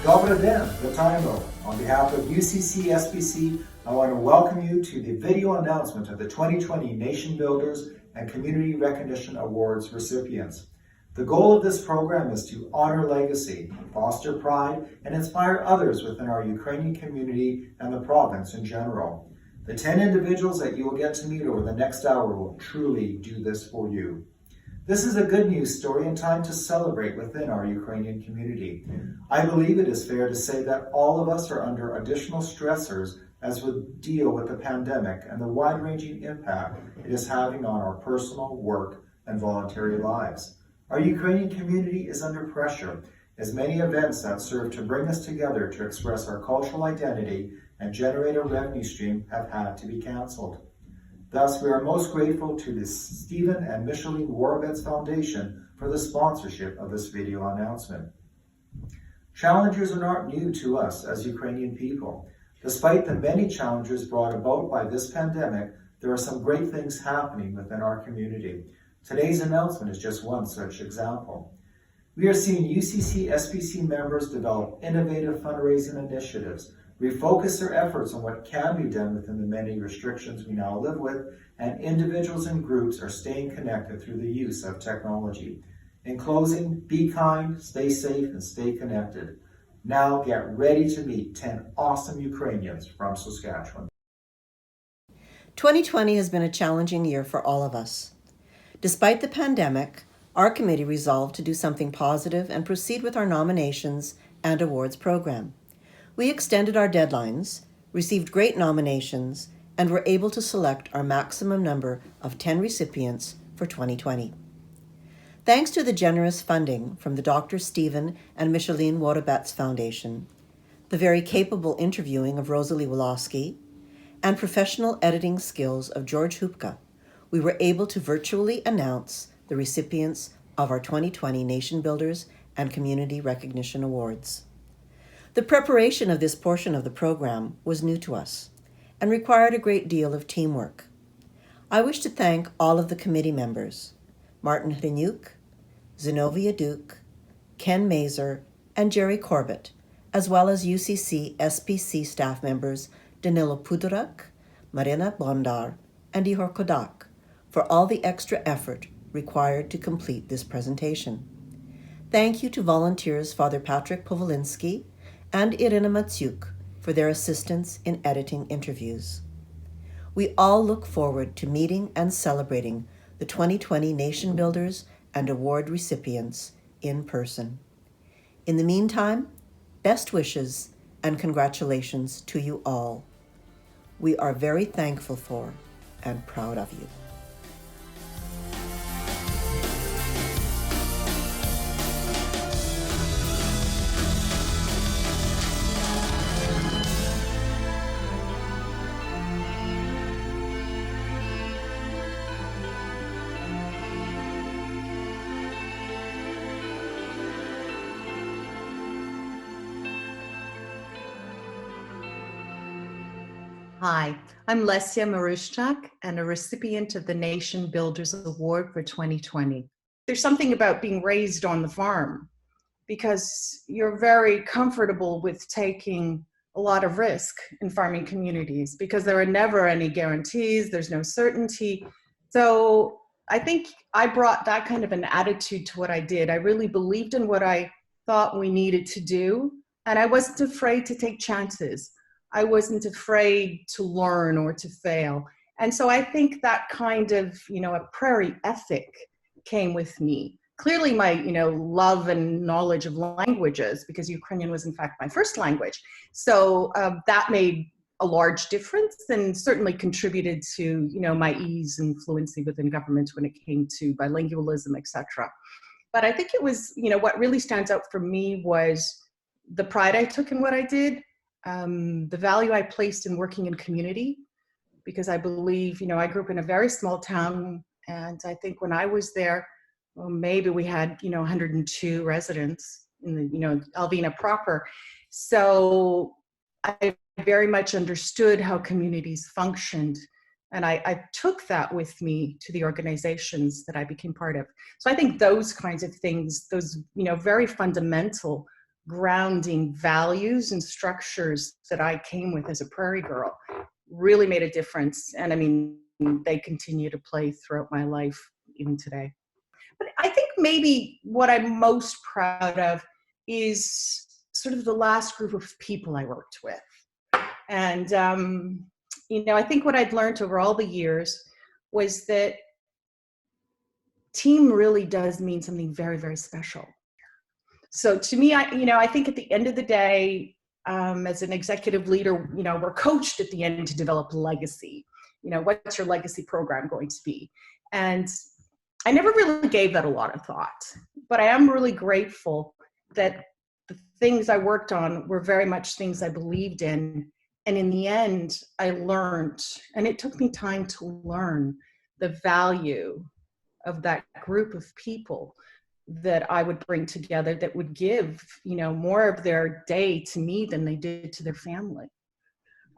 Dobry den, Latino. On behalf of UCC-SBC, I want to welcome you to the video announcement of the 2020 Nation Builders and Community Recognition Awards recipients. The goal of this program is to honor legacy, foster pride, and inspire others within our Ukrainian community and the province in general. The 10 individuals that you will get to meet over the next hour will truly do this for you. This is a good news story and time to celebrate within our Ukrainian community. I believe it is fair to say that all of us are under additional stressors as we deal with the pandemic and the wide-ranging impact it is having on our personal, work, and voluntary lives. Our Ukrainian community is under pressure as many events that serve to bring us together to express our cultural identity and generate a revenue stream have had to be canceled. Thus, we are most grateful to the Stephen and Micheline Warvitz Foundation for the sponsorship of this video announcement. Challenges are not new to us as Ukrainian people. Despite the many challenges brought about by this pandemic, there are some great things happening within our community. Today's announcement is just one such example. We are seeing UCC-SBC members develop innovative fundraising initiatives, refocus their efforts on what can be done within the many restrictions we now live with, and individuals and groups are staying connected through the use of technology. In closing, be kind, stay safe, and stay connected. Now get ready to meet 10 awesome Ukrainians from Saskatchewan. 2020 has been a challenging year for all of us. Despite the pandemic, our committee resolved to do something positive and proceed with our nominations and awards program. We extended our deadlines, received great nominations, and were able to select our maximum number of 10 recipients for 2020. Thanks to the generous funding from the Dr. Stephen and Micheline Warvitz Foundation, the very capable interviewing of Rosalie Wolofsky, and professional editing skills of George Hupka, we were able to virtually announce the recipients of our 2020 Nation Builders and Community Recognition Awards. The preparation of this portion of the program was new to us and required a great deal of teamwork. I wish to thank all of the committee members, Martin Hrenyuk, Zenobia Duke, Ken Mazer, and Jerry Corbett, as well as UCC-SBC staff members Danilo Pudorak, Marina Bondar, and Ihor Kodak for all the extra effort required to complete this presentation. Thank you to volunteers Father Patrick Povolinsky and Irina Matsyuk for their assistance in editing interviews. We all look forward to meeting and celebrating the 2020 Nation Builders and Award recipients in person. In the meantime, best wishes and congratulations to you all. We are very thankful for and proud of you. Hi, I'm Lesia Maruschak and a recipient of the Nation Builders Award for 2020. There's something about being raised on the farm because you're very comfortable with taking a lot of risk in farming communities because there are never any guarantees, there's no certainty. So I think I brought that kind of an attitude to what I did. I really believed in what I thought we needed to do, and I wasn't afraid to take chances. I wasn't afraid to learn or to fail. And so I think that kind of, a prairie ethic came with me. Clearly my, love and knowledge of languages, because Ukrainian was in fact my first language. So that made a large difference and certainly contributed to, my ease and fluency within government when it came to bilingualism, etc. But I think it was, what really stands out for me was the pride I took in what I did, the value I placed in working in community, because I believe, I grew up in a very small town, and I think when I was there, well, maybe we had, 102 residents in the, Alvina proper. So I very much understood how communities functioned. And I took that with me to the organizations that I became part of. So I think those kinds of things, those, very fundamental grounding values and structures that I came with as a prairie girl really made a difference. And I mean, they continue to play throughout my life, even today. But I think maybe what I'm most proud of is sort of the last group of people I worked with. And, I think what I'd learned over all the years was that team really does mean something very, very special. So to me, I think at the end of the day, as an executive leader, we're coached at the end to develop legacy. What's your legacy program going to be? And I never really gave that a lot of thought, but I am really grateful that the things I worked on were very much things I believed in. And in the end, I learned, and it took me time to learn the value of that group of people that I would bring together that would give, more of their day to me than they did to their family.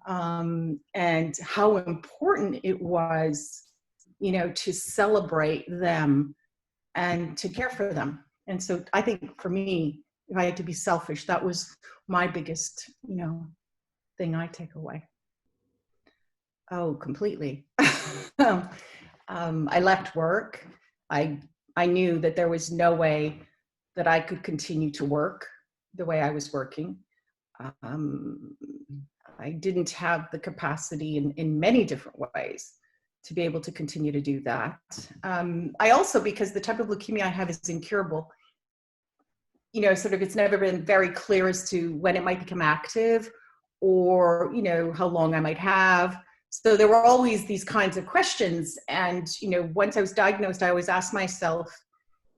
And how important it was, to celebrate them and to care for them. And so I think for me, if I had to be selfish, that was my biggest, thing I take away. Oh, completely. I left work. I knew that there was no way that I could continue to work the way I was working. I didn't have the capacity in many different ways to be able to continue to do that. I also, because the type of leukemia I have is incurable, sort of it's never been very clear as to when it might become active or, how long I might have. So there were always these kinds of questions. And, once I was diagnosed, I always asked myself,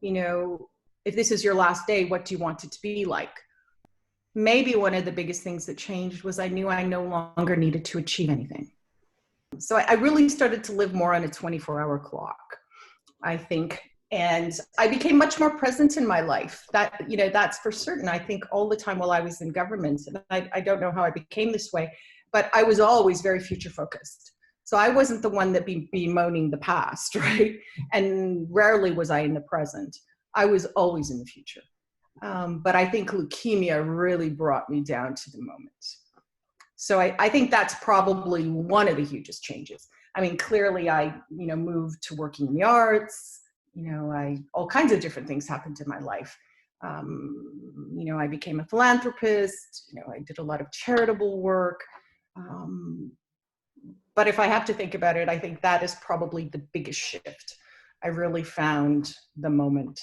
if this is your last day, what do you want it to be like? Maybe one of the biggest things that changed was I knew I no longer needed to achieve anything. So I really started to live more on a 24-hour clock, I think. And I became much more present in my life. That's for certain. I think all the time while I was in government, and I don't know how I became this way, but I was always very future focused. So I wasn't the one that be bemoaning the past, right? And rarely was I in the present. I was always in the future. But I think leukemia really brought me down to the moment. So I think that's probably one of the hugest changes. I mean, clearly I, moved to working in the arts. All kinds of different things happened in my life. I became a philanthropist. I did a lot of charitable work. But if I have to think about it, I think that is probably the biggest shift. I really found the moment.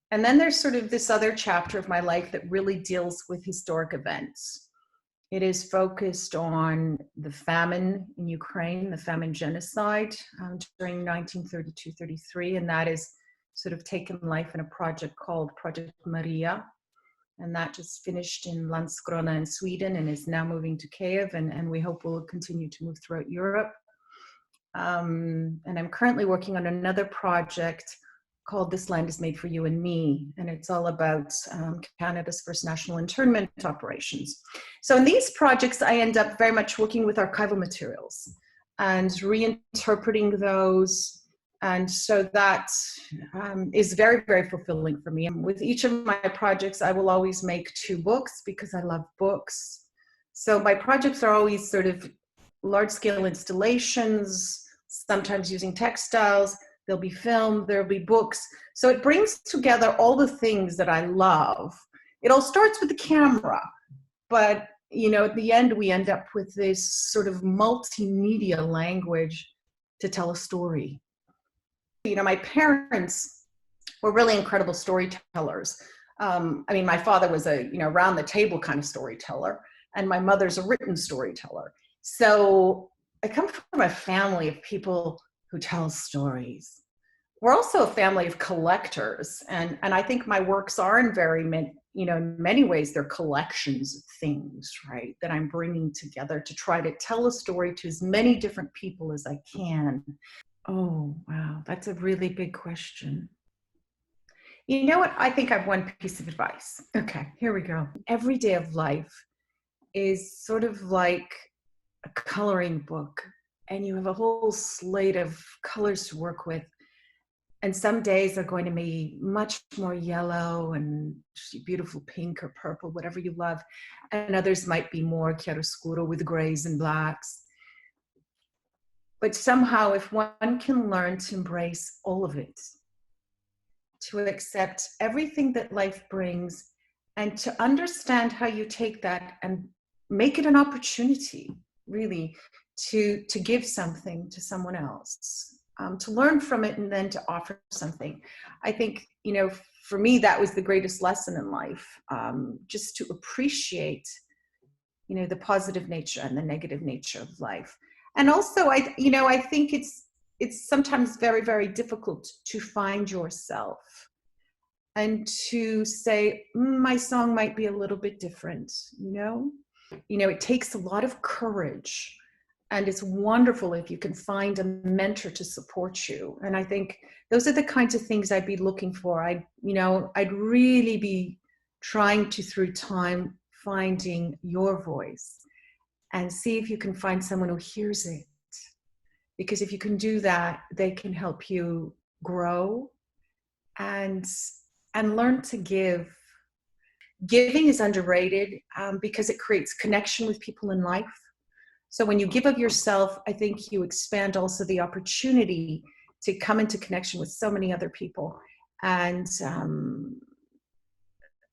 And then there's sort of this other chapter of my life that really deals with historic events. It is focused on the famine in Ukraine, the famine genocide during 1932-33, and that is sort of taken life in a project called Project Maria, and that just finished in Landskrona in Sweden and is now moving to Kiev, and we hope will continue to move throughout Europe. And I'm currently working on another project called This Land is Made for You and Me, and it's all about Canada's first national internment operations. So in these projects, I end up very much working with archival materials and reinterpreting those, and so that is very, very fulfilling for me. And with each of my projects, I will always make 2 books because I love books. So my projects are always sort of large-scale installations, sometimes using textiles. There'll be film, there'll be books. So it brings together all the things that I love. It all starts with the camera, but at the end, we end up with this sort of multimedia language to tell a story. My parents were really incredible storytellers. My father was a, around the table kind of storyteller, and my mother's a written storyteller. So I come from a family of people who tell stories. we're also a family of collectors, and I think my works are in in many ways they're collections of things, right, that I'm bringing together to try to tell a story to as many different people as I can. Oh, wow, that's a really big question. You know what? I think I have one piece of advice. Okay, here we go. Every day of life is sort of like a coloring book, and you have a whole slate of colors to work with. And some days are going to be much more yellow and beautiful pink or purple, whatever you love. And others might be more chiaroscuro with grays and blacks. But somehow, if one can learn to embrace all of it, to accept everything that life brings, and to understand how you take that and make it an opportunity, really, to give something to someone else. To learn from it and then to offer something. I think, for me, that was the greatest lesson in life, just to appreciate, the positive nature and the negative nature of life. And also, I think it's sometimes very, very difficult to find yourself and to say, my song might be a little bit different, it takes a lot of courage. And it's wonderful if you can find a mentor to support you. And I think those are the kinds of things I'd be looking for. I'd really be trying to, through time, finding your voice and see if you can find someone who hears it. Because if you can do that, they can help you grow and learn to give. Giving is underrated because it creates connection with people in life. So when you give of yourself, I think you expand also the opportunity to come into connection with so many other people. And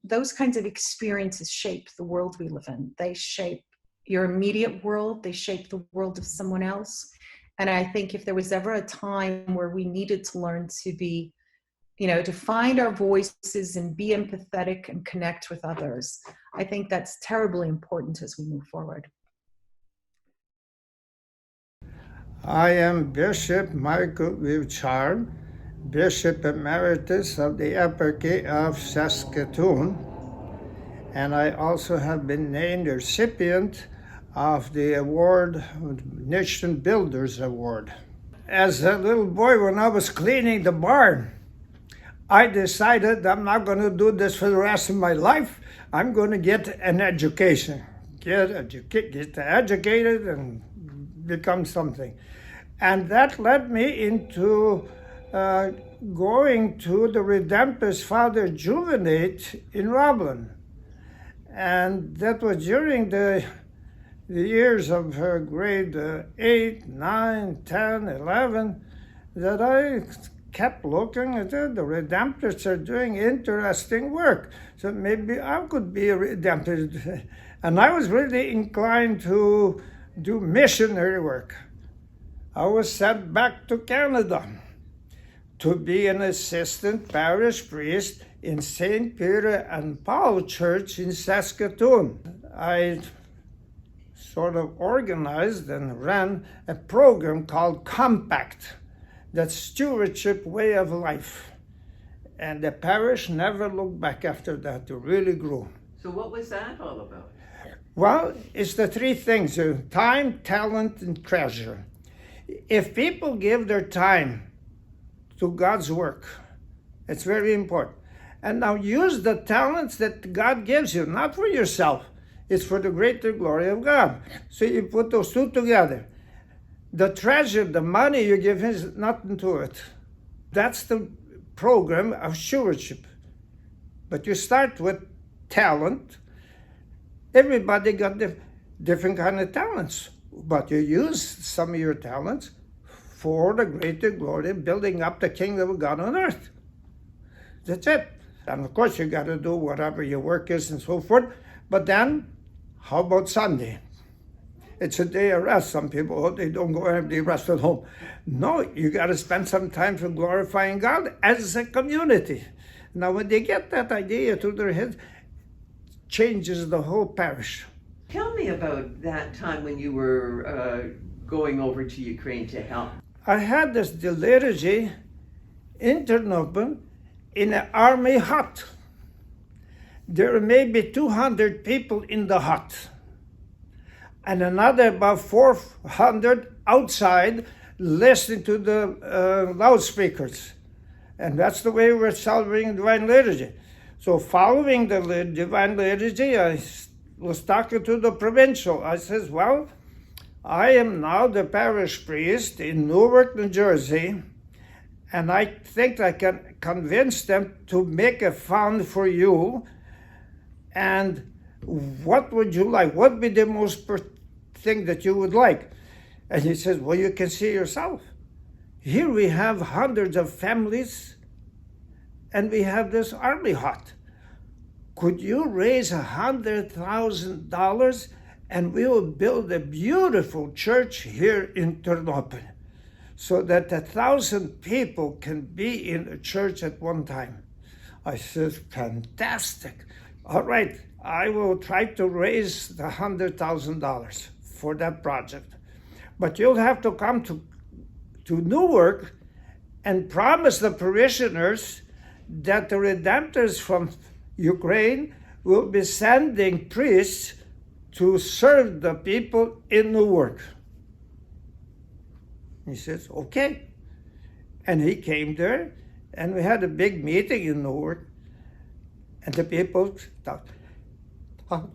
those kinds of experiences shape the world we live in. They shape your immediate world. They shape the world of someone else. And I think if there was ever a time where we needed to learn to be, to find our voices and be empathetic and connect with others, I think that's terribly important as we move forward. I am Bishop Wiwchar, Bishop Emeritus of the Eparchy of Saskatchewan, and I also have been named the recipient of the award, Nation Builders Award. As a little boy, when I was cleaning the barn, I decided I'm not going to do this for the rest of my life. I'm going to get an education, get educated and become something. And that led me into going to the Redemptorist Father Juvenate in Roblin. And that was during the years of grade 8, 9, 10, 11, that I kept looking at it. The Redemptorists are doing interesting work. So maybe I could be a Redemptorist. And I was really inclined to do missionary work. I was sent back to Canada to be an assistant parish priest in St. Peter and Paul Church in Saskatoon. I sort of organized and ran a program called Compact, that's Stewardship Way of Life. And the parish never looked back after that. It really grew. So what was that all about? Well, it's the three things: time, talent, and treasure. If people give their time to God's work, it's very important. And now use the talents that God gives you, not for yourself. It's for the greater glory of God. So you put those two together. The treasure, the money you give him, is nothing to it. That's the program of stewardship. But you start with talent. Everybody got different kind of talents. But you use some of your talents for the greater glory of building up the kingdom of God on earth. That's it. And of course you got to do whatever your work is and so forth. But then, how about Sunday? It's a day of rest. Some people, they don't go and they rest at home. No, you got to spend some time for glorifying God as a community. Now when they get that idea to their head, changes the whole parish. Tell me about that time when you were going over to Ukraine to help. I had the liturgy in Ternopil in an army hut. There may be 200 people in the hut, and another about 400 outside listening to the loudspeakers. And that's the way we're celebrating Divine Liturgy. So following the Divine Liturgy, I was talking to the provincial. I says, well, I am now the parish priest in Newark, New Jersey, and I think I can convince them to make a fund for you. And what would you like? What would be the most thing that you would like? And he says, well, you can see yourself. Here we have hundreds of families, and we have this army hut. Could you raise $100,000 and we will build a beautiful church here in Ternopil so that 1,000 people can be in a church at one time? I said, fantastic. All right, I will try to raise the $100,000 for that project. But you'll have to come to Newark and promise the parishioners that the Redemptors from Ukraine will be sending priests to serve the people in Newark. He says, okay. And he came there, and we had a big meeting in Newark, and the people talked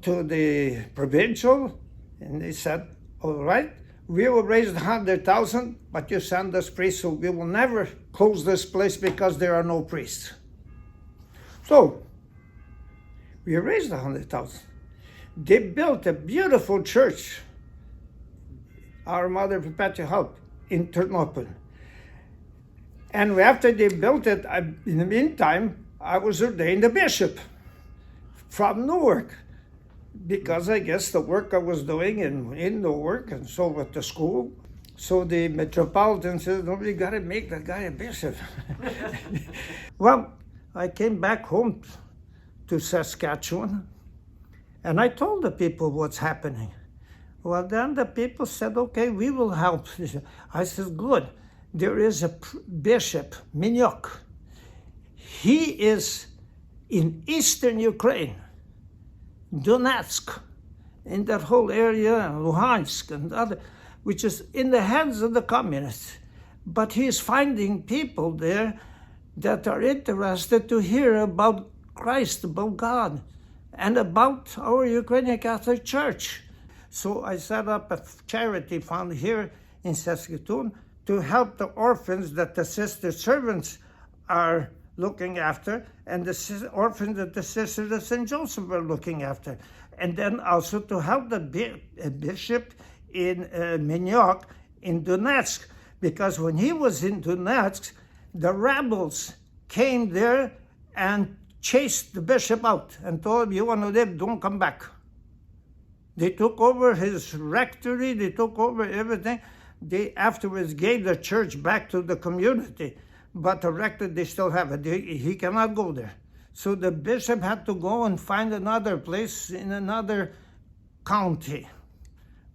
to the provincial, and they said, all right, we will raise 100,000, but you send us priests, so we will never close this place because there are no priests. So we raised 100,000. They built a beautiful church, Our Mother Perpetual Help, in Ternopil. And after they built it, in the meantime, I was ordained a bishop from Newark, because I guess the work I was doing in Newark, and so with the school. So the metropolitan says, no, we got to make that guy a bishop. Well, I came back home to Saskatchewan, and I told the people what's happening. Well, then the people said, okay, we will help. I said, good. There is a bishop, Michayluk. He is in eastern Ukraine, Donetsk, in that whole area, Luhansk and other, which is in the hands of the communists. But he is finding people there that are interested to hear about Christ, about God, and about our Ukrainian Catholic Church. So I set up a charity fund here in Saskatoon to help the orphans that the sister servants are looking after, and the orphans that the Sisters of St. Joseph are looking after. And then also to help the bishop in Michayluk in Donetsk, because when he was in Donetsk, the rebels came there and chased the bishop out and told him, you want to live, don't come back. They took over his rectory, they took over everything. They afterwards gave the church back to the community, but the rector, they still have it. He cannot go there. So the bishop had to go and find another place in another county,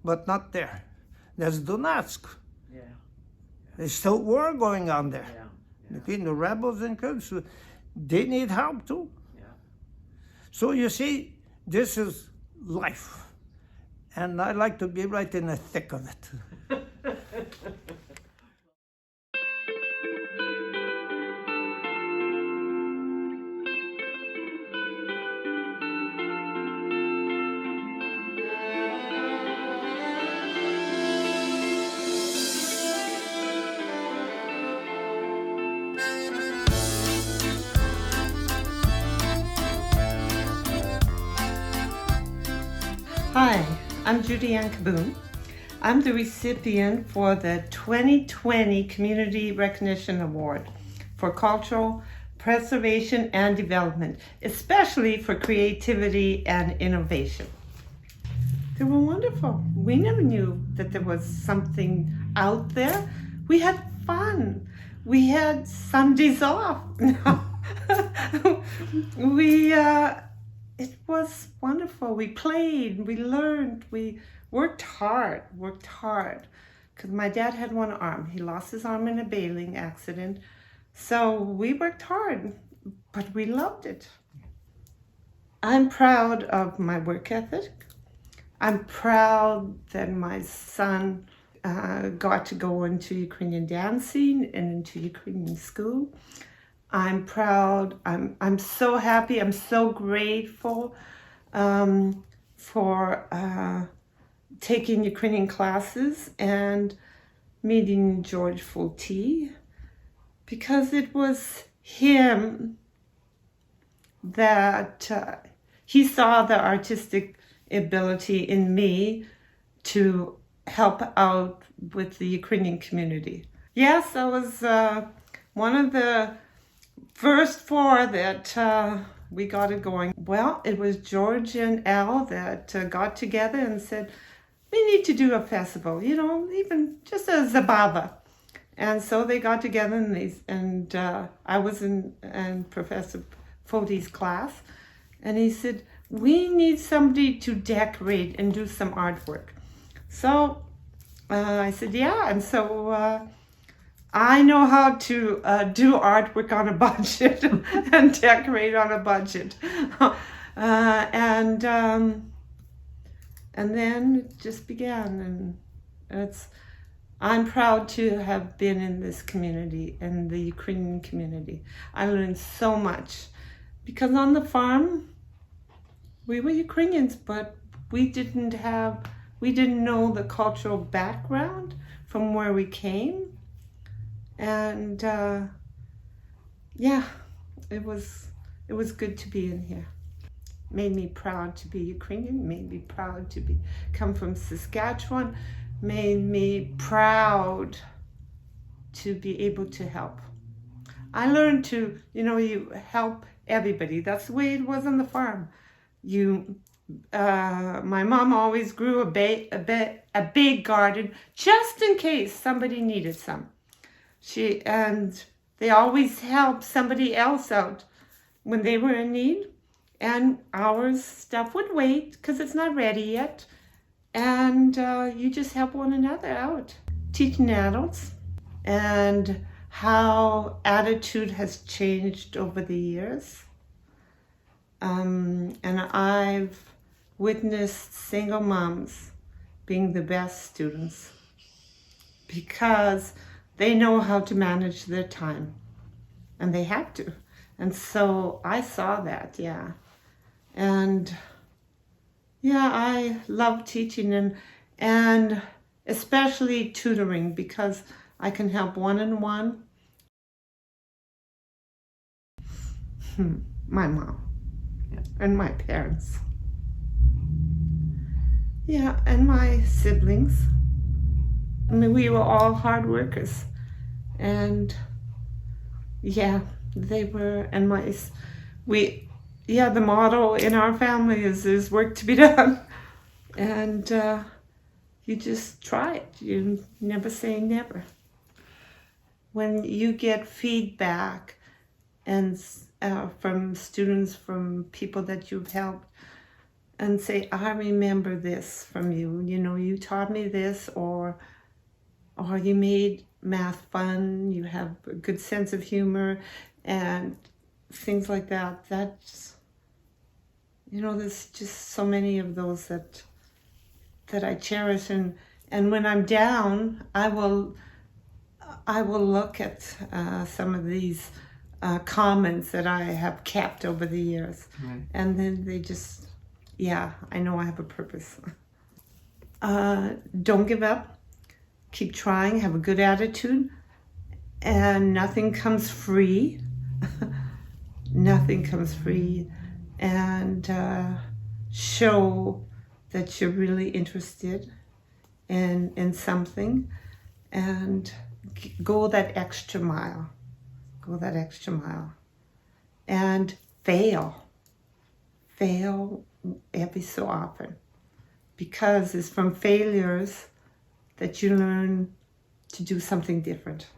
but not there. That's Donetsk. Yeah. There's still war going on there. Yeah. Between the rebels and Kurds. So they need help too. Yeah. So you see, this is life. And I like to be right in the thick of it. Hi, I'm Judy-Anne Chabun. I'm the recipient for the 2020 Community Recognition Award for Cultural Preservation and Development, especially for creativity and innovation. They were wonderful. We never knew that there was something out there. We had fun. We had Sundays off. It was wonderful. We played, we learned, we worked hard. Because my dad had one arm. He lost his arm in a bailing accident So we worked hard, but we loved it. I'm proud of my work ethic. I'm proud that my son got to go into Ukrainian dancing and into Ukrainian school. I'm proud. I'm so happy. I'm so grateful for taking Ukrainian classes and meeting George Fulti, because it was him that he saw the artistic ability in me to help out with the Ukrainian community. Yes, I was one of the first 4 that we got it going. Well, it was George and Al that got together and said, we need to do a festival, even just a Zabava. And so they got together and I was in Professor Fulti's class, and he said, we need somebody to decorate and do some artwork. So I said, yeah. And so I know how to do artwork on a budget and decorate on a budget. And then it just began. And I'm proud to have been in this community, in the Ukrainian community. I learned so much, because on the farm, we were Ukrainians, but we didn't know the cultural background from where we came. And it was good to be in here. Made me proud to be Ukrainian, made me proud to come from Saskatchewan, made me proud to be able to help. I learned to, you help everybody. That's the way it was on the farm. My mom always grew a big garden just in case somebody needed some. And they always helped somebody else out when they were in need. And our stuff would wait because it's not ready yet. And you just help one another out. Teaching adults and how attitude has changed over the years. And I've witnessed single moms being the best students because they know how to manage their time, and they have to. And so I saw that, yeah. And yeah, I love teaching and especially tutoring, because I can help one-on-one. My mom and my parents. Yeah, and my siblings. I mean, we were all hard workers. And yeah, they were, and the motto in our family is there's work to be done. And you just try it. You never say never. When you get feedback and from students, from people that you've helped, and say, I remember this from you. You taught me this, or you made math fun, you have a good sense of humor, and things like that. That's, there's just so many of those that I cherish. And when I'm down, I will look at some of these comments that I have kept over the years. Right. And then they just, I know I have a purpose. Don't give up. Keep trying, have a good attitude, and nothing comes free. Nothing comes free. And show that you're really interested in something, and go that extra mile. Go that extra mile. And fail every so often, because it's from failures that you learn to do something different.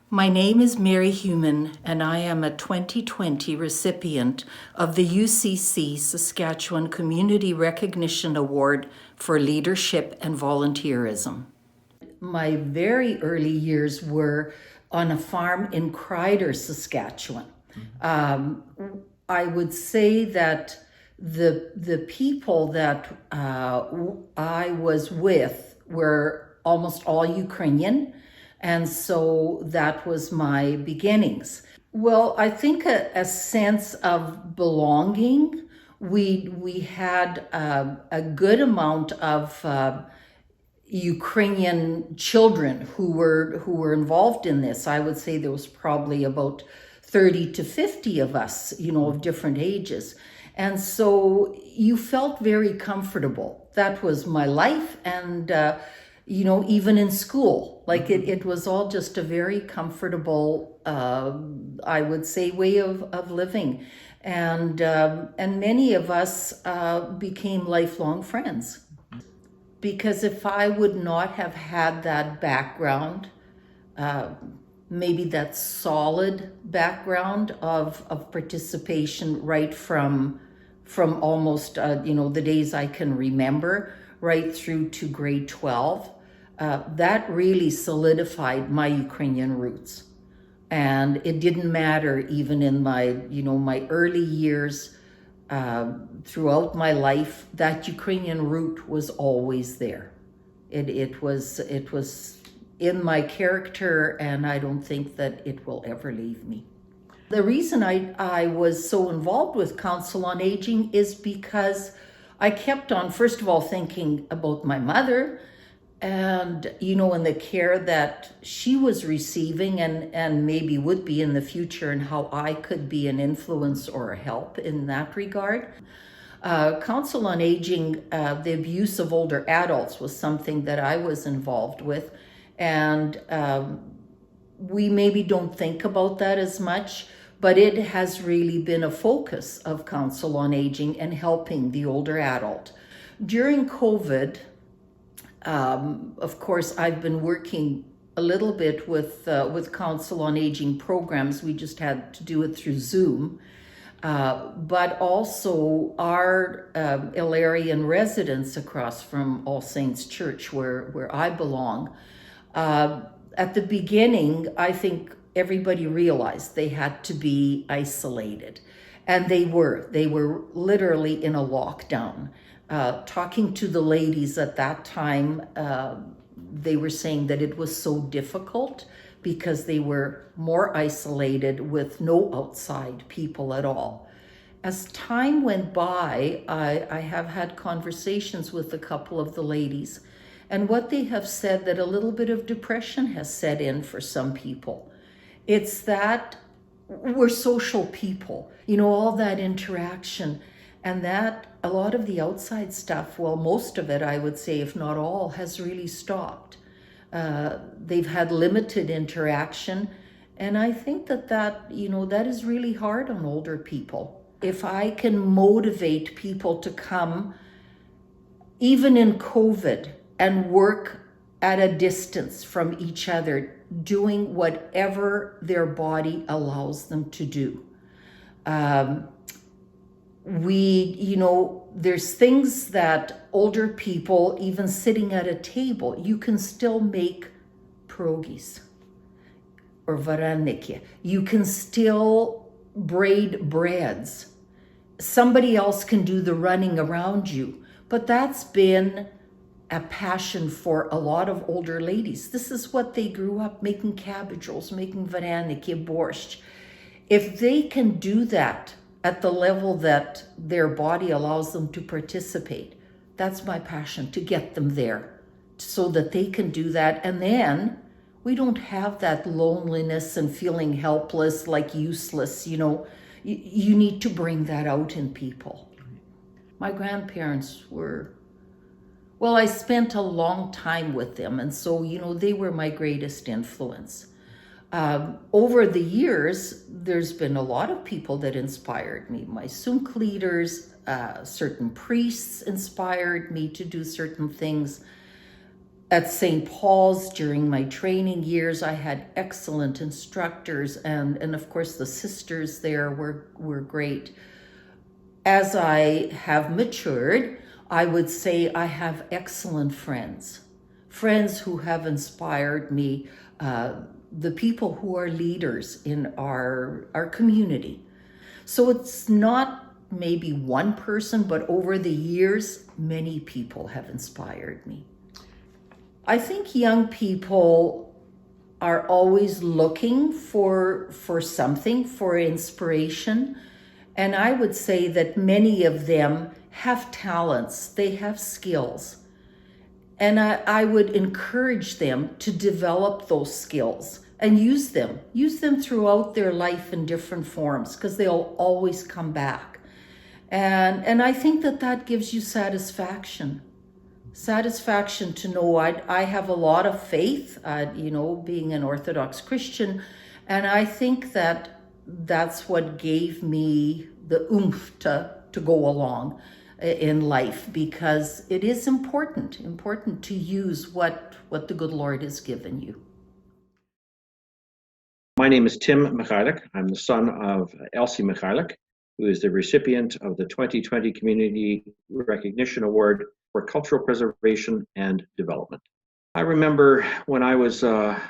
My name is Mary Humen, and I am a 2020 recipient of the UCC Saskatchewan Community Recognition Award for Leadership and Volunteerism. my very early years were on a farm in Kreider, Saskatchewan. I would say that the people that I was with were almost all Ukrainian, and so that was my beginnings. Well, I think a sense of belonging. We had a good amount of Ukrainian children who were involved in this. I would say there was probably about 30 to 50 of us, of different ages. And so you felt very comfortable. That was my life. And, even in school, like it was all just a very comfortable, I would say, way of living. And many of us became lifelong friends. Because if I would not have had that background, maybe that solid background of participation right from almost, the days I can remember, right through to grade 12, that really solidified my Ukrainian roots. And it didn't matter even in my, my early years, throughout my life, that Ukrainian root was always there. It was in my character, and I don't think that it will ever leave me. The reason I was so involved with Council on Aging is because I kept on, first of all, thinking about my mother and, and the care that she was receiving and maybe would be in the future, and how I could be an influence or a help in that regard. Council on Aging, the abuse of older adults was something that I was involved with. And we maybe don't think about that as much, but it has really been a focus of Council on Aging and helping the older adult. During COVID, of course, I've been working a little bit with Council on Aging programs. We just had to do it through Zoom. But also our Ilarian residents across from All Saints Church, where I belong. At the beginning, I think everybody realized they had to be isolated. And they were literally in a lockdown. Talking to the ladies at that time, they were saying that it was so difficult because they were more isolated with no outside people at all. As time went by, I have had conversations with a couple of the ladies, and what they have said, that a little bit of depression has set in for some people. It's that we're social people, all that interaction, and that a lot of the outside stuff, well, most of it, I would say, if not all, has really stopped. They've had limited interaction, and I think that is really hard on older people. If I can motivate people to come, even in COVID, and work at a distance from each other, doing whatever their body allows them to do. There's things that older people, even sitting at a table, you can still make pierogies or vareniki. You can still braid breads. Somebody else can do the running around you, but that's been a passion for a lot of older ladies. This is what they grew up making: cabbage rolls, making vareniki, borscht. If they can do that at the level that their body allows them to participate, that's my passion, to get them there so that they can do that. And then we don't have that loneliness and feeling helpless, like useless. You need to bring that out in people. My grandparents were, well, I spent a long time with them, and so, they were my greatest influence. Over the years, there's been a lot of people that inspired me. My Sunk leaders, certain priests inspired me to do certain things. At St. Paul's, during my training years, I had excellent instructors, and of course the sisters there were great. As I have matured, I would say I have excellent friends friends who have inspired me, the people who are leaders in our community. So it's not maybe one person, but over the years, many people have inspired me. I think young people are always looking for something, for inspiration. And I would say that many of them have talents, they have skills. And I would encourage them to develop those skills and use them throughout their life in different forms, because they'll always come back. And I think that gives you satisfaction to know I have a lot of faith, being an Orthodox Christian. And I think that's what gave me the oomph to go along in life, because it is important to use what the good Lord has given you. My name is Tim Michayluk. I'm the son of Elsie Michayluk, who is the recipient of the 2020 Community Recognition Award for Cultural Preservation and Development. I remember when I was a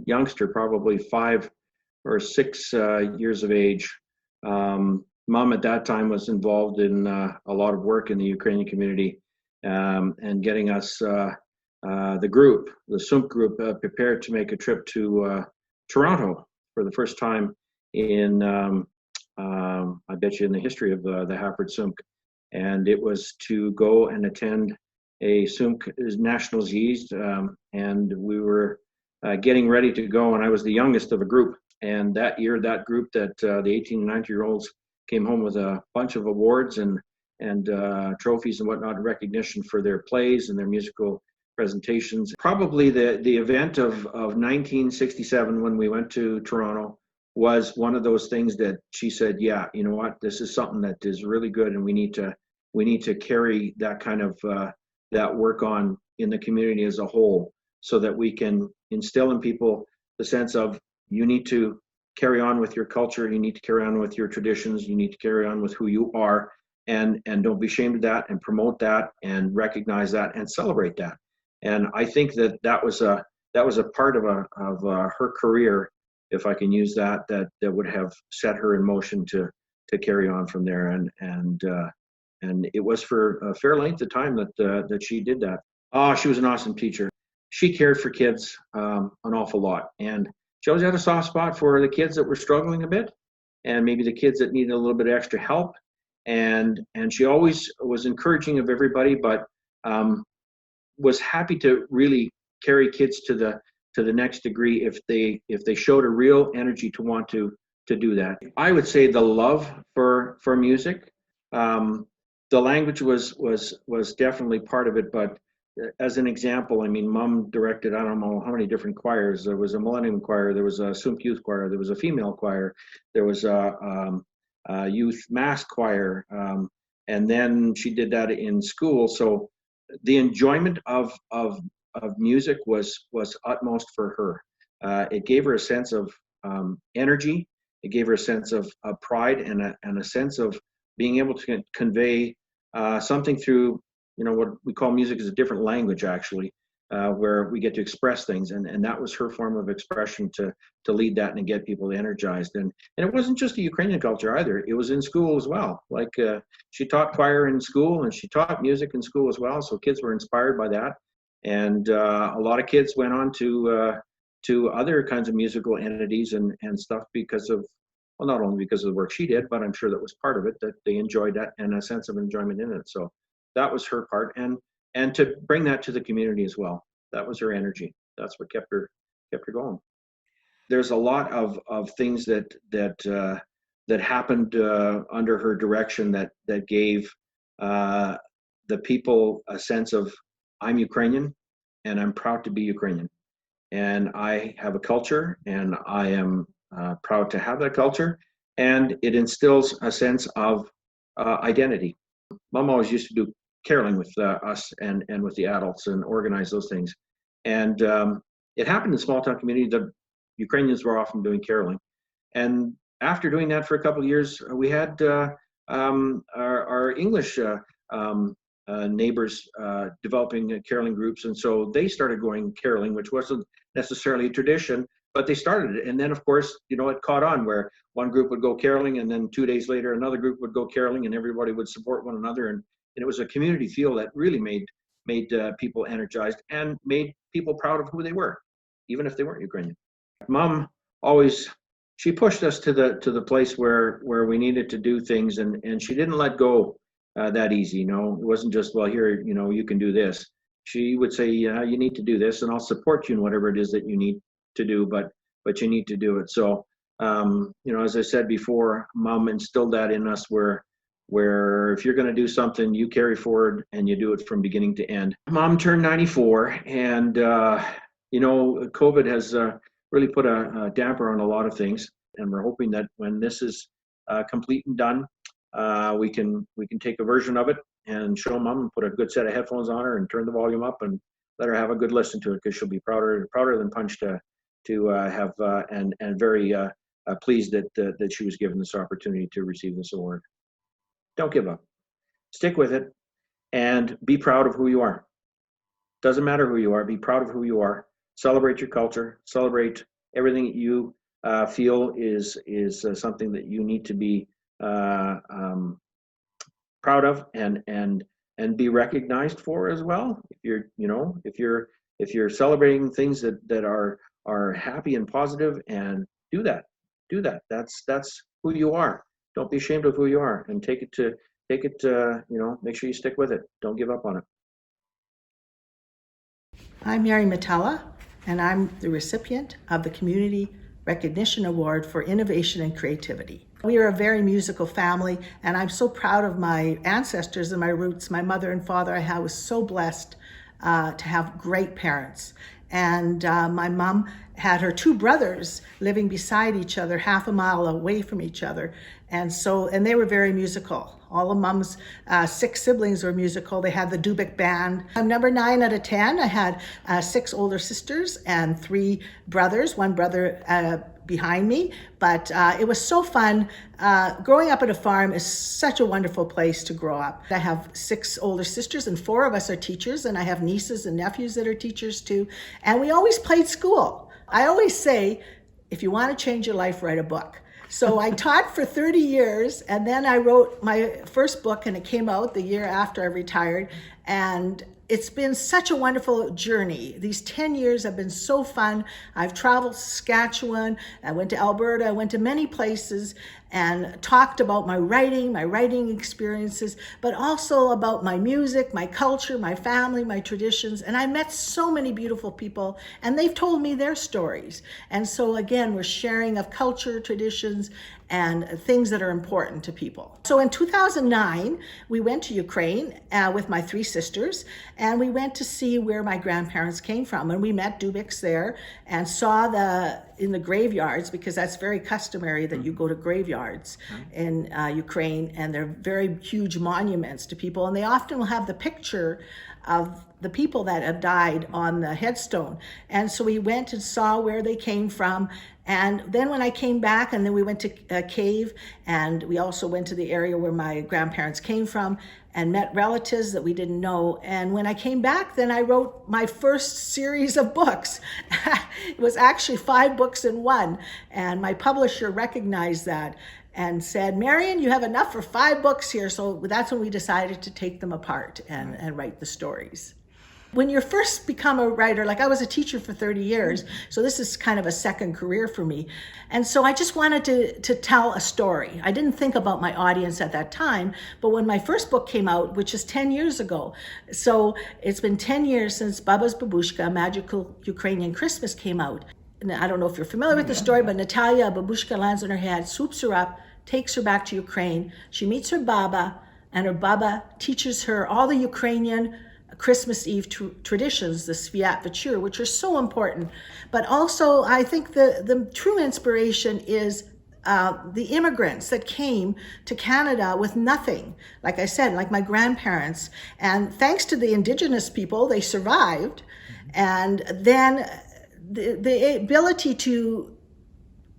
youngster, probably 5 or 6 years of age, Mom at that time was involved in a lot of work in the Ukrainian community, and getting us, the group, the SUMP group, prepared to make a trip to Toronto for the first time in, I bet you, in the history of the Hafford SUMP. And it was to go and attend a SUMP National East, and we were getting ready to go, and I was the youngest of a group. And that year, that group, that the 18 and 19-year-olds, came home with a bunch of awards and trophies and whatnot in recognition for their plays and their musical presentations. Probably the event of 1967, when we went to Toronto, was one of those things that she said, yeah, you know what, this is something that is really good, and we need to carry that kind of that work on in the community as a whole, so that we can instill in people the sense of, you need to carry on with your culture, you need to carry on with your traditions, you need to carry on with who you are, and don't be ashamed of that, and promote that, and recognize that, and celebrate that. And I think that was a part of her career, if I can use that would have set her in motion to carry on from there. And it was for a fair length of time that she did that. Oh, she was an awesome teacher. She cared for kids an awful lot, and she always had a soft spot for the kids that were struggling a bit, and maybe the kids that needed a little bit of extra help. And she always was encouraging of everybody, but was happy to really carry kids to the next degree if they showed a real energy to want to do that. I would say the love for music, the language was definitely part of it, but as an example, I mean, Mom directed, I don't know how many different choirs. There was a Millennium Choir, there was a SUMP Youth Choir, there was a female choir, there was a youth mass choir, and then she did that in school. So the enjoyment of music was utmost for her. It gave her a sense of energy. It gave her a sense of pride, and a sense of being able to convey something through, what we call music is a different language, actually, where we get to express things, and that was her form of expression to lead that and get people energized. And it wasn't just a Ukrainian culture either. It was in school as well. Like she taught choir in school, and she taught music in school as well. So kids were inspired by that, and a lot of kids went on to other kinds of musical entities and stuff because of, well, not only because of the work she did, but I'm sure that was part of it, that they enjoyed that and a sense of enjoyment in it. So that was her part, and to bring that to the community as well. That was her energy. That's what kept her going. There's a lot of things that happened under her direction that gave the people a sense of, I'm Ukrainian, and I'm proud to be Ukrainian, and I have a culture, and I am proud to have that culture, and it instills a sense of identity. Mom always used to do caroling with us and with the adults and organize those things. And it happened in small town community that Ukrainians were often doing caroling. And after doing that for a couple of years, we had our English neighbors developing caroling groups. And so they started going caroling, which wasn't necessarily a tradition, but they started it. And then, of course, you know, it caught on where one group would go caroling, and then 2 days later, another group would go caroling, and everybody would support one another. And it was a community feel that really made people energized and made people proud of who they were, even if they weren't Ukrainian. Mom always, she pushed us to the place where we needed to do things, and she didn't let go that easy. You know, it wasn't just, well, here, you know, you can do this. She would say, yeah, you need to do this, and I'll support you in whatever it is that you need to do, but you need to do it. So, you know, as I said before, Mom instilled that in us where if you're going to do something, you carry forward and you do it from beginning to end. Mom turned 94, and you know, COVID has really put a damper on a lot of things, and we're hoping that when this is complete and done, we can take a version of it and show Mom and put a good set of headphones on her and turn the volume up and let her have a good listen to it, because she'll be prouder than punch to have and very pleased that she was given this opportunity to receive this award. Don't give up. Stick with it and be proud of who you are. Doesn't matter who you are, be proud of who you are. Celebrate your culture, celebrate everything that you feel is something that you need to be proud of and be recognized for as well. If you're celebrating things that are happy and positive, and do that. That's who you are. Don't be ashamed of who you are, and take it, you know, make sure you stick with it. Don't give up on it. I'm Mutala, and I'm the recipient of the Community Recognition Award for Innovation and Creativity. We are a very musical family, and I'm so proud of my ancestors and my roots. My mother and father I was so blessed to have great parents. And my mom had her two brothers living beside each other, half a mile away from each other. And they were very musical. All of Mom's 6 siblings were musical. They had the Dubik band. I'm number 9 out of 10. I had 6 older sisters and 3 brothers, one brother behind me. But it was so fun. Growing up at a farm is such a wonderful place to grow up. I have 6 older sisters, and 4 of us are teachers, and I have nieces and nephews that are teachers too. And we always played school. I always say, if you want to change your life, write a book. So I taught for 30 years, and then I wrote my first book, and it came out the year after I retired. And it's been such a wonderful journey. These 10 years have been so fun. I've traveled Saskatchewan, I went to Alberta, I went to many places and talked about my writing experiences, but also about my music, my culture, my family, my traditions. And I met so many beautiful people, and they've told me their stories. And so again, we're sharing of culture, traditions, and things that are important to people. So in 2009, we went to Ukraine with my 3 sisters, and we went to see where my grandparents came from. And we met Dubiks there and saw in the graveyards, because that's very customary that you go to graveyards in Ukraine, and they're very huge monuments to people. And they often will have the picture of the people that have died on the headstone. And so we went and saw where they came from. And then when I came back, and then we went to a cave, and we also went to the area where my grandparents came from and met relatives that we didn't know. And when I came back, then I wrote my first series of books. It was actually 5 books in one. And my publisher recognized that and said, Marion, you have enough for 5 books here. So that's when we decided to take them apart and write the stories. When you first become a writer, like I was a teacher for 30 years, so this is kind of a second career for me. And so I just wanted to tell a story. I didn't think about my audience at that time, but when my first book came out, which is 10 years ago, so it's been 10 years since Baba's Babushka, A Magical Ukrainian Christmas came out. And I don't know if you're familiar with the story, but Natalia, a babushka, lands on her head, swoops her up, takes her back to Ukraine. She meets her Baba, and her Baba teaches her all the Ukrainian Christmas Eve traditions, the Sviat Vechur, which are so important. But also, I think the true inspiration is the immigrants that came to Canada with nothing, like I said, like my grandparents. And thanks to the Indigenous people, they survived. And then the ability to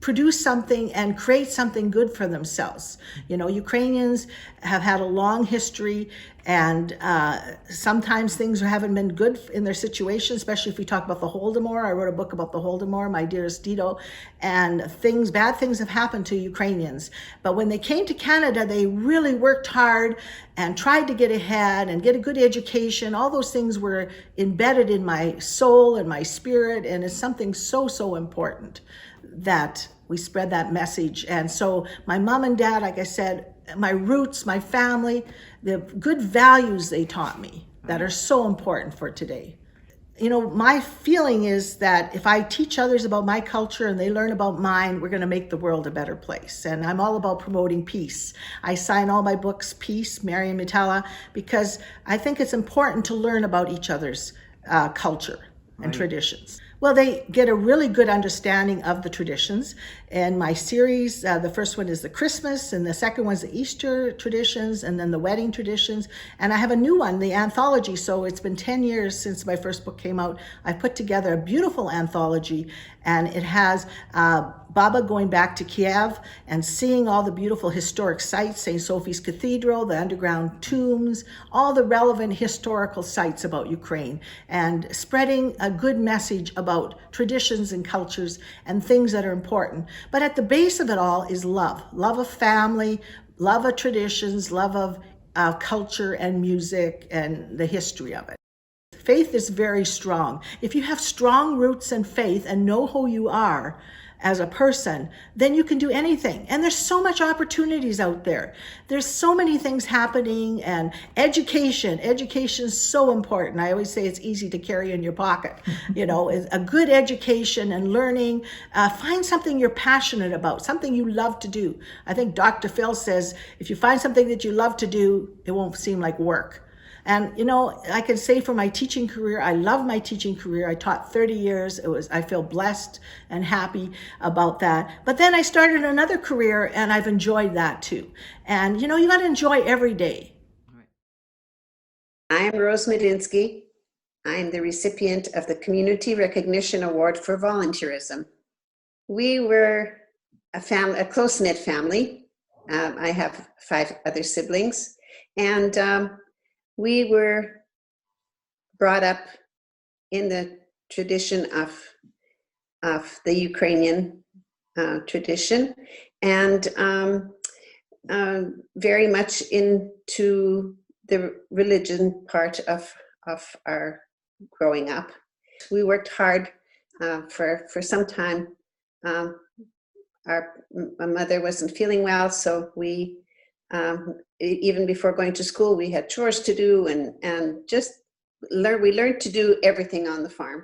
produce something and create something good for themselves. You know, Ukrainians have had a long history, and sometimes things haven't been good in their situation, especially if we talk about the Holodomor. I wrote a book about the Holodomor, My Dearest Dido, and bad things have happened to Ukrainians. But when they came to Canada, they really worked hard and tried to get ahead and get a good education. All those things were embedded in my soul and my spirit, and it's something so, so important that we spread that message. And so my mom and dad, like I said, my roots, my family, the good values they taught me that are so important for today. You know, my feeling is that if I teach others about my culture and they learn about mine, we're going to make the world a better place. And I'm all about promoting peace. I sign all my books, Peace, Marion, Mutala, because I think it's important to learn about each other's culture and traditions. Well, they get a really good understanding of the traditions. In my series, the first one is the Christmas, and the second one's the Easter traditions, and then the wedding traditions. And I have a new one, the anthology. So it's been 10 years since my first book came out. I put together a beautiful anthology, and it has Baba going back to Kiev and seeing all the beautiful historic sites, St. Sophie's Cathedral, the underground tombs, all the relevant historical sites about Ukraine, and spreading a good message about traditions and cultures and things that are important. But at the base of it all is love of family, love of traditions, love of culture and music and the history of it. Faith is very strong. If you have strong roots in faith and know who you are as a person, then you can do anything. And there's so much opportunities out there. There's so many things happening, and education is so important. I always say it's easy to carry in your pocket. You know, a good education and learning. Find something you're passionate about, something you love to do. I think Dr. Phil says, if you find something that you love to do, it won't seem like work. And, you know, I can say for my teaching career, I love my teaching career. I taught 30 years. I feel blessed and happy about that. But then I started another career, and I've enjoyed that too. And, you know, you got to enjoy every day. I am Rose Mydynski. I am the recipient of the Community Recognition Award for Volunteerism. We were a close-knit family. I have 5 other siblings, and we were brought up in the tradition of the Ukrainian tradition, and very much into the religion part of our growing up. We worked hard for some time. My mother wasn't feeling well, so we even before going to school, we had chores to do, and we learned to do everything on the farm.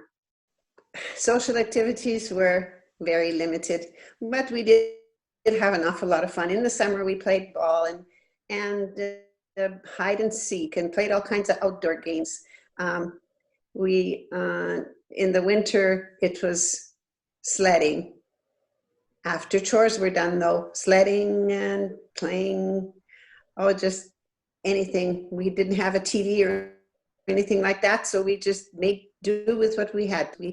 Social activities were very limited, but we did have an awful lot of fun. In the summer, we played ball and hide and seek, and played all kinds of outdoor games. In the winter, it was sledding. After chores were done, though, sledding and playing, just anything. We didn't have a TV or anything like that, so we just made do with what we had. We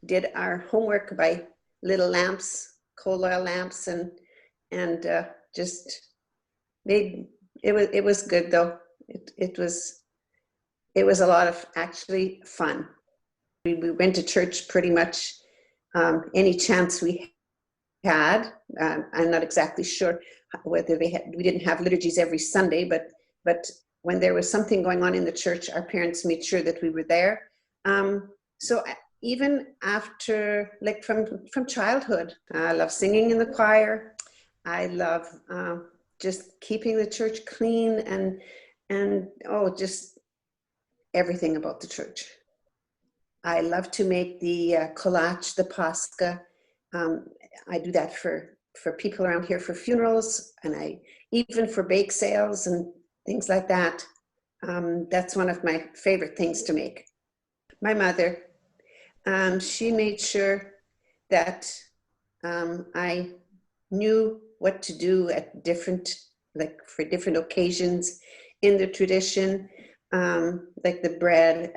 did our homework by little lamps, coal oil lamps, and just made it was good though. It was a lot of actually fun. We went to church pretty much any chance we had. I'm not exactly sure whether we didn't have liturgies every Sunday, but when there was something going on in the church, our parents made sure that we were there. So even after, like from childhood, I love singing in the choir. I love just keeping the church clean and just everything about the church. I love to make the collage, the pascha. I do that for people around here for funerals, and even for bake sales and things like that. That's one of my favorite things to make. My mother, she made sure that I knew what to do at for different occasions in the tradition, like the bread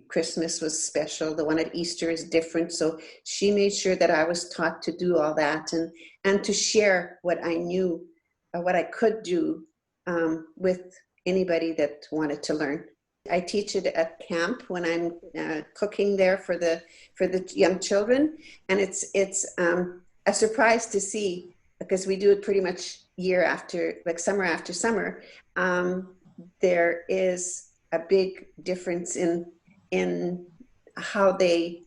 Christmas was special. The one at Easter is different. So she made sure that I was taught to do all that and to share what I knew, what I could do with anybody that wanted to learn. I teach it at camp when I'm cooking there for the young children, and it's a surprise to see, because we do it pretty much year after, like summer after summer. There is a big difference in how they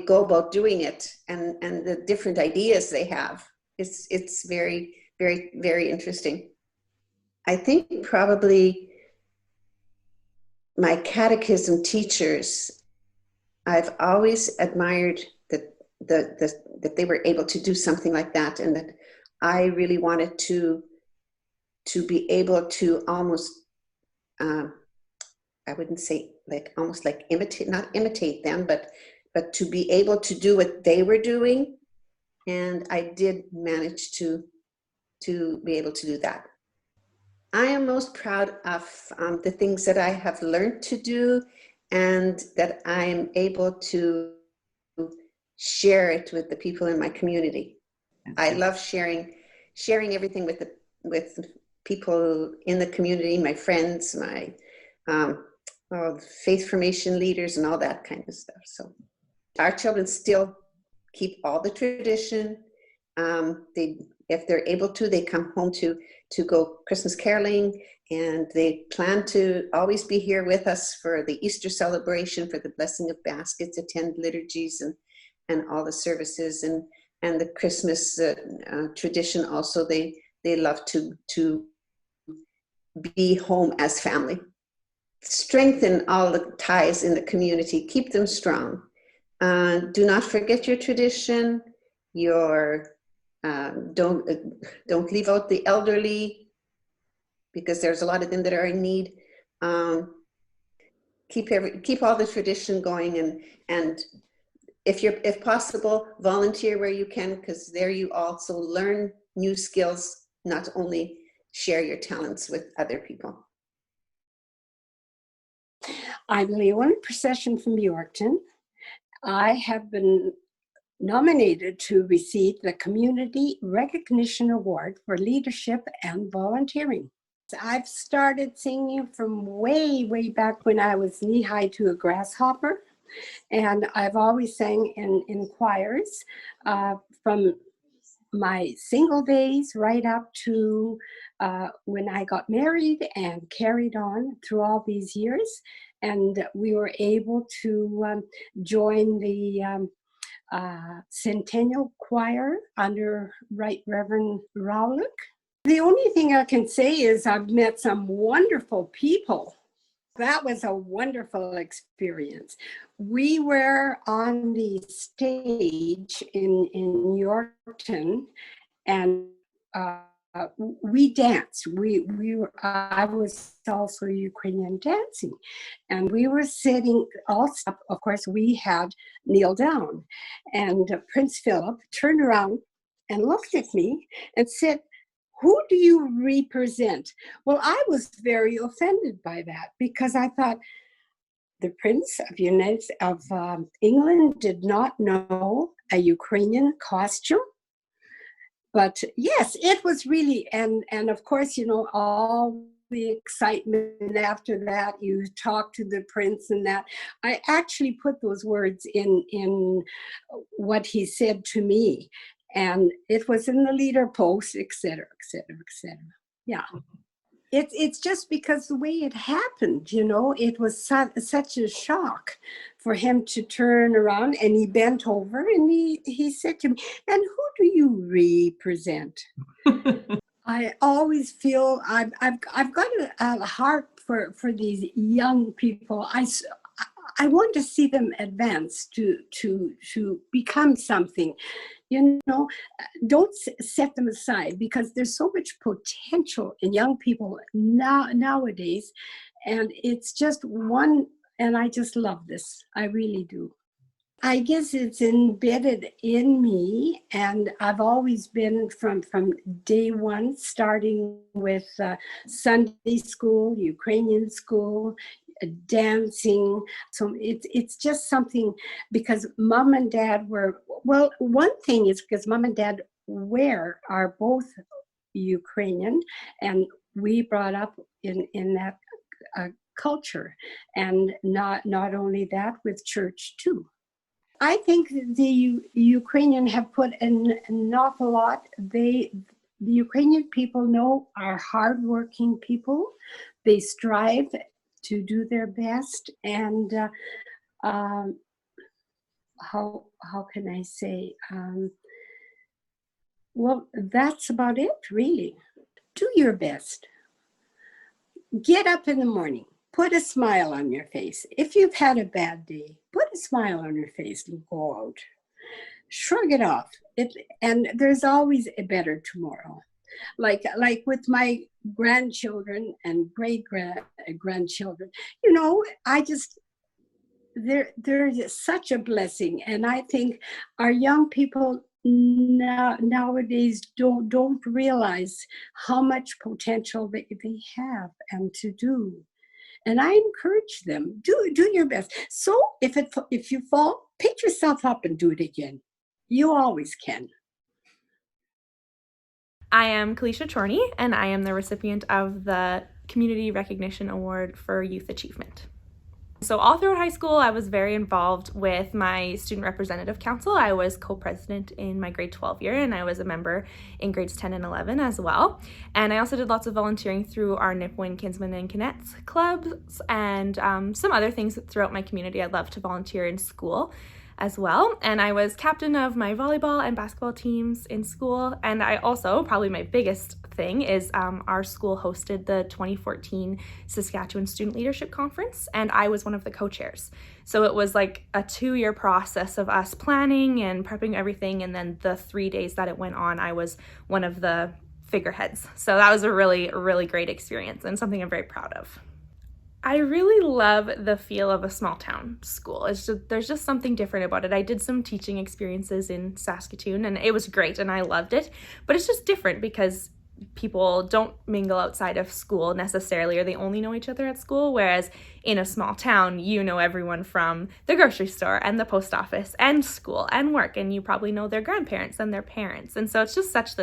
go about doing it, and the different ideas they have. It's very, very, very interesting. I think probably my catechism teachers, I've always admired that they were able to do something like that, and that I really wanted to be able to almost, I wouldn't say like almost like imitate, not imitate them, but to be able to do what they were doing. And I did manage to be able to do that. I am most proud of the things that I have learned to do, and that I am able to share it with the people in my community. I love sharing everything with people in the community, my friends, my faith formation leaders, and all that kind of stuff. So our children still keep all the tradition. If they're able to, they come home to go Christmas caroling, and they plan to always be here with us for the Easter celebration, for the blessing of baskets, attend liturgies and all the services, and the Christmas tradition also. They love to be home as family. Strengthen all the ties in the community, keep them strong. Do not forget your tradition. Don't leave out the elderly, because there's a lot of them that are in need. Keep all the tradition going, and if possible, volunteer where you can, because there you also learn new skills, not only share your talents with other people. I'm Leona Procyshyn from Yorkton. I have been nominated to receive the Community Recognition Award for Leadership and Volunteering. I've started singing from way, way back when I was knee-high to a grasshopper. And I've always sang in choirs from my single days right up to when I got married, and carried on through all these years. And we were able to join the Centennial Choir under Right Reverend Rowlick. The only thing I can say is I've met some wonderful people. That was a wonderful experience. We were on the stage in Yorkton, and we danced. I was also Ukrainian dancing, and we were sitting. Also, of course, we had kneel down, and Prince Philip turned around and looked at me and said, "Who do you represent?" Well, I was very offended by that, because I thought the Prince of England did not know a Ukrainian costume. But yes, it was really, and of course, all the excitement after that, you talk to the prince and that. I actually put those words in what he said to me. And it was in the leader post, et cetera, et cetera, et cetera. Yeah. It's just because the way it happened, it was such a shock for him to turn around, and he bent over and he said to me, "And who do you represent?" I always feel I've got a heart for these young people. I want to see them advance to become something. Don't set them aside, because there's so much potential in young people nowadays, and it's just one, and I just love this. I really do. I guess it's embedded in me, and I've always been from day one, starting with Sunday school, Ukrainian school, dancing. So it's just something, because mom and dad were, well, one thing is because mom and dad are both Ukrainian, and we brought up in that culture, and not only that, with church too. I think the Ukrainian have put an awful lot. The Ukrainian people are hardworking people. They strive to do their best, and how can I say? Well, that's about it, really. Do your best. Get up in the morning. Put a smile on your face. If you've had a bad day, put a smile on your face and go out. Shrug it off. And there's always a better tomorrow. Like with my grandchildren and great-grandchildren, they're just such a blessing. And I think our young people nowadays don't realize how much potential they have and to do. And I encourage them, do your best. So if you fall, pick yourself up and do it again. You always can. I am Kalicia Chorney, and I am the recipient of the Community Recognition Award for Youth Achievement. So all throughout high school, I was very involved with my student representative council. I was co-president in my grade 12 year, and I was a member in grades 10 and 11 as well. And I also did lots of volunteering through our Nipawin Kinsmen and Kinettes clubs, and some other things throughout my community. I'd love to volunteer in school as well. And I was captain of my volleyball and basketball teams in school. And I also, probably my biggest thing is our school hosted the 2014 Saskatchewan Student Leadership Conference, and I was one of the co-chairs. So it was like a 2-year process of us planning and prepping everything, and then the 3 days that it went on, I was one of the figureheads. So that was a really, really great experience and something I'm very proud of. I really love the feel of a small town school. There's just something different about it. I did some teaching experiences in Saskatoon, and it was great and I loved it, but it's just different because people don't mingle outside of school necessarily, or they only know each other at school, whereas in a small town, you know everyone from the grocery store and the post office and school and work, and you probably know their grandparents and their parents. And so it's just such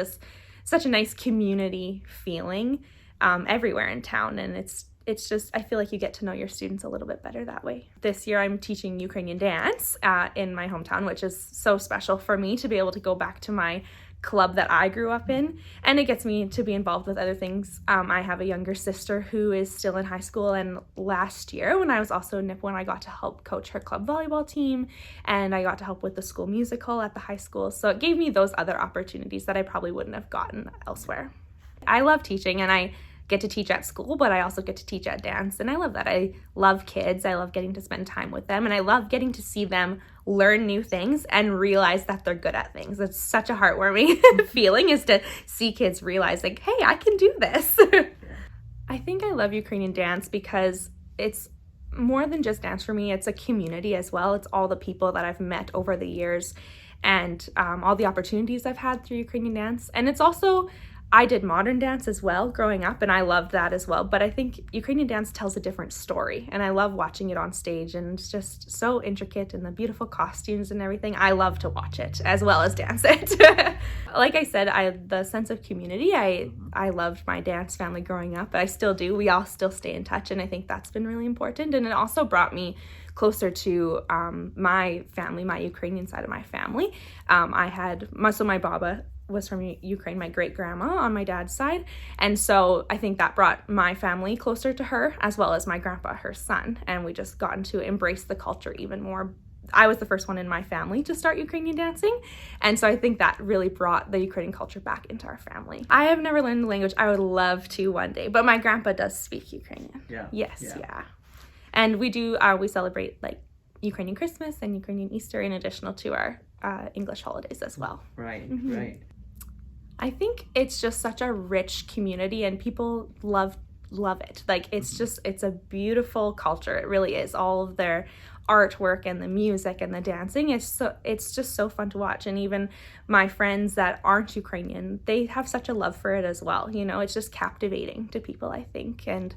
a nice community feeling everywhere in town, and it's just, I feel like you get to know your students a little bit better that way. This year I'm teaching Ukrainian dance in my hometown, which is so special for me to be able to go back to my club that I grew up in, and it gets me to be involved with other things. I have a younger sister who is still in high school, and last year when I was also in Nipawin, I got to help coach her club volleyball team, and I got to help with the school musical at the high school. So it gave me those other opportunities that I probably wouldn't have gotten elsewhere. I love teaching, and I get to teach at school, but I also get to teach at dance, and I love that. I love kids. I love getting to spend time with them, and I love getting to see them learn new things and realize that they're good at things. It's such a heartwarming feeling, is to see kids realize, like, hey, I can do this. I think I love Ukrainian dance because it's more than just dance for me. It's a community as well. It's all the people that I've met over the years, and all the opportunities I've had through Ukrainian dance. And it's also, I did modern dance as well growing up, and I loved that as well. But I think Ukrainian dance tells a different story, and I love watching it on stage, and it's just so intricate, and the beautiful costumes and everything. I love to watch it as well as dance it. Like I said, the sense of community, I loved my dance family growing up. I still do. We all still stay in touch, and I think that's been really important. And it also brought me closer to my family, my Ukrainian side of my family. My baba was from Ukraine, my great grandma on my dad's side, and so I think that brought my family closer to her, as well as my grandpa, her son, and we just gotten to embrace the culture even more. I was the first one in my family to start Ukrainian dancing, and so I think that really brought the Ukrainian culture back into our family. I have never learned the language. I would love to one day, but my grandpa does speak Ukrainian. Yeah. And we celebrate like Ukrainian Christmas and Ukrainian Easter in addition to our English holidays as well. Right. I think it's just such a rich community, and people love it. Like, it's a beautiful culture. It really is. All of their artwork and the music and the dancing it's just so fun to watch. And even my friends that aren't Ukrainian, they have such a love for it as well. You know, it's just captivating to people, I think. And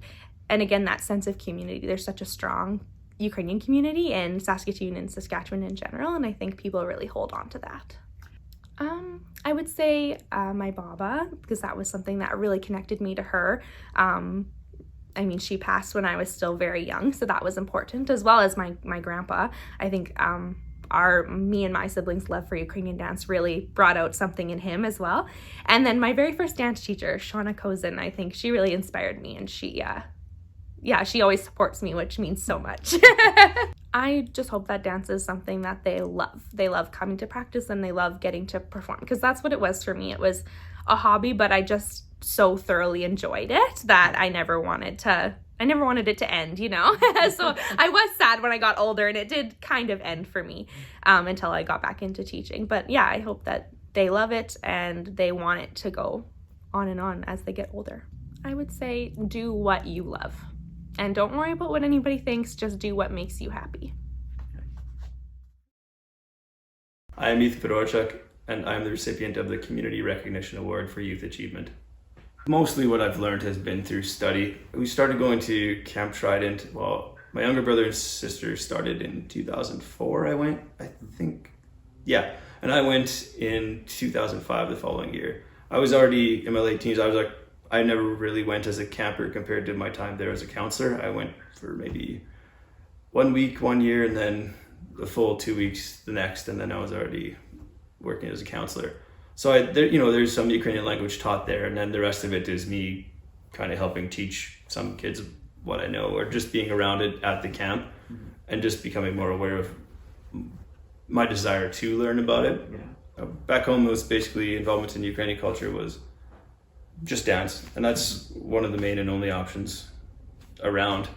again, that sense of community. There's such a strong Ukrainian community in Saskatoon and Saskatchewan in general, and I think people really hold on to that. I would say my Baba, because that was something that really connected me to her. She passed when I was still very young, so that was important, as well as my grandpa. I think me and my siblings' love for Ukrainian dance really brought out something in him as well. And then my very first dance teacher, Shauna Kozin, I think she really inspired me, and she always supports me, which means so much. I just hope that dance is something that they love. They love coming to practice, and they love getting to perform, because that's what it was for me. It was a hobby, but I just so thoroughly enjoyed it that I never wanted it to end, you know? So I was sad when I got older, and it did kind of end for me until I got back into teaching. But yeah, I hope that they love it and they want it to go on and on as they get older. I would say do what you love. And don't worry about what anybody thinks, just do what makes you happy. I am Fedorchuk, and I'm the recipient of the Community Recognition Award for Youth Achievement. Mostly what I've learned has been through study. We started going to Camp Trident. Well, my younger brother and sister started in 2004, I went, I think. Yeah, and I went in 2005 the following year. I was already in my late teens. I never really went as a camper compared to my time there as a counselor. I went for maybe 1 week, 1 year, and then the full 2 weeks the next, and then I was already working as a counselor. So there's some Ukrainian language taught there, and then the rest of it is me kind of helping teach some kids what I know, or just being around it at the camp, and just becoming more aware of my desire to learn about it. Yeah. Back home, it was basically involvement in Ukrainian culture was just dance, and that's one of the main and only options around.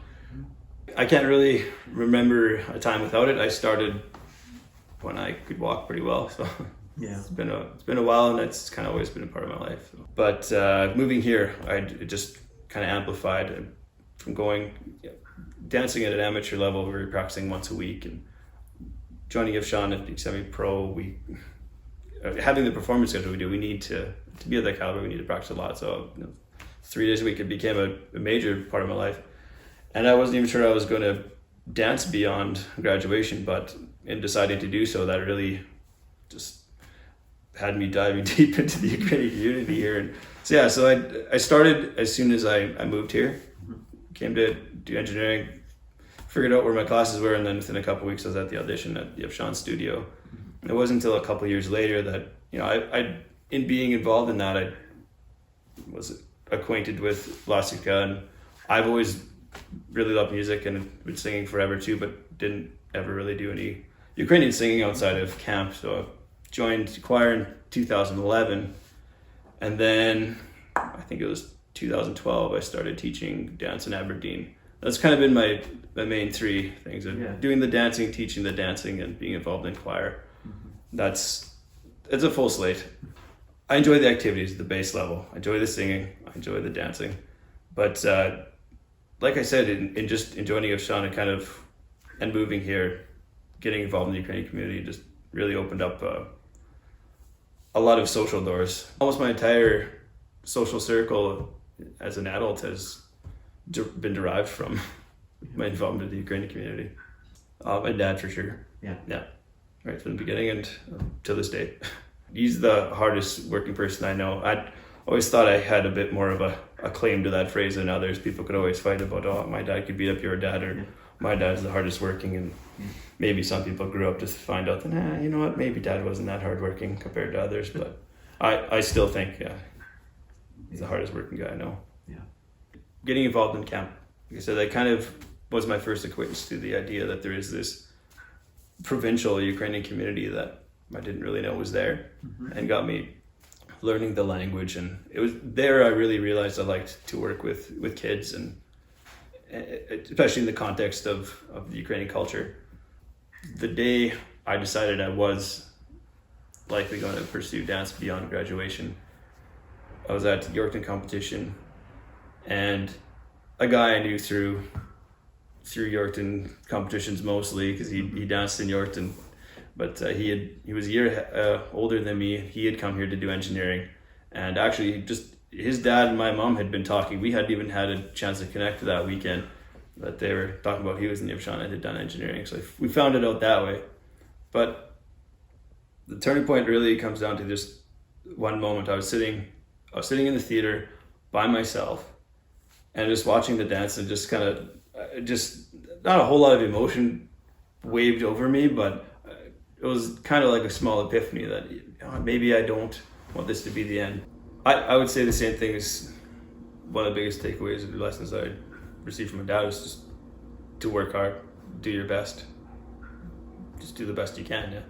I can't really remember a time without it. I started when I could walk pretty well, so yeah, it's been a while, and it's kind of always been a part of my life. But moving here, it just kind of amplified from going dancing at an amateur level. We were practicing once a week, and joining Yevshan at semi-pro. Having the performance schedule we do, we need to be at that caliber. We need to practice a lot. So 3 days a week, it became a major part of my life. And I wasn't even sure I was going to dance beyond graduation, but in deciding to do so, that really just had me diving deep into the Ukrainian community here. And so I started as soon as I moved here, came to do engineering, figured out where my classes were, and then within a couple of weeks I was at the audition at the Yevshan studio. And it wasn't until a couple of years later that, I in being involved in that, I was acquainted with Lesia, and I've always really loved music and been singing forever too, but didn't ever really do any Ukrainian singing outside of camp. So I joined choir in 2011, and then I think it was 2012 I started teaching dance in Aberdeen. That's kind of been my main three things: doing the dancing, teaching the dancing, and being involved in choir. It's a full slate. I enjoy the activities at the base level. I enjoy the singing. I enjoy the dancing. But like I said, in joining Yevshan and moving here, getting involved in the Ukrainian community just really opened up a lot of social doors. Almost my entire social circle as an adult has been derived from my involvement in the Ukrainian community. My dad, for sure. Yeah. Right from the beginning and to this day. He's the hardest working person I know. I always thought I had a bit more of a claim to that phrase than others. People could always fight about, my dad could beat up your dad, or my dad's the hardest working, and maybe some people grew up to find out that, you know what, maybe dad wasn't that hardworking compared to others, but I still think, he's the hardest working guy I know. Getting involved in camp, like I said, that kind of was my first acquaintance to the idea that there is this provincial Ukrainian community that I didn't really know was there, and got me learning the language. And it was there I really realized I liked to work with kids, and especially in the context of the Ukrainian culture. The day I decided I was likely going to pursue dance beyond graduation, I was at Yorkton competition, and a guy I knew through Yorkton competitions mostly, because he danced in Yorkton, but he was a year older than me. He had come here to do engineering, and actually just his dad and my mom had been talking. We hadn't even had a chance to connect that weekend, but they were talking about he was in Wiwchar and had done engineering. So we found it out that way. But the turning point really comes down to just one moment. I was sitting in the theater by myself and just watching the dance, and just kind of, just not a whole lot of emotion waved over me, but it was kind of like a small epiphany that maybe I don't want this to be the end. I would say the same thing as one of the biggest takeaways of the lessons I received from my dad was just to work hard, do your best, just do the best you can, yeah.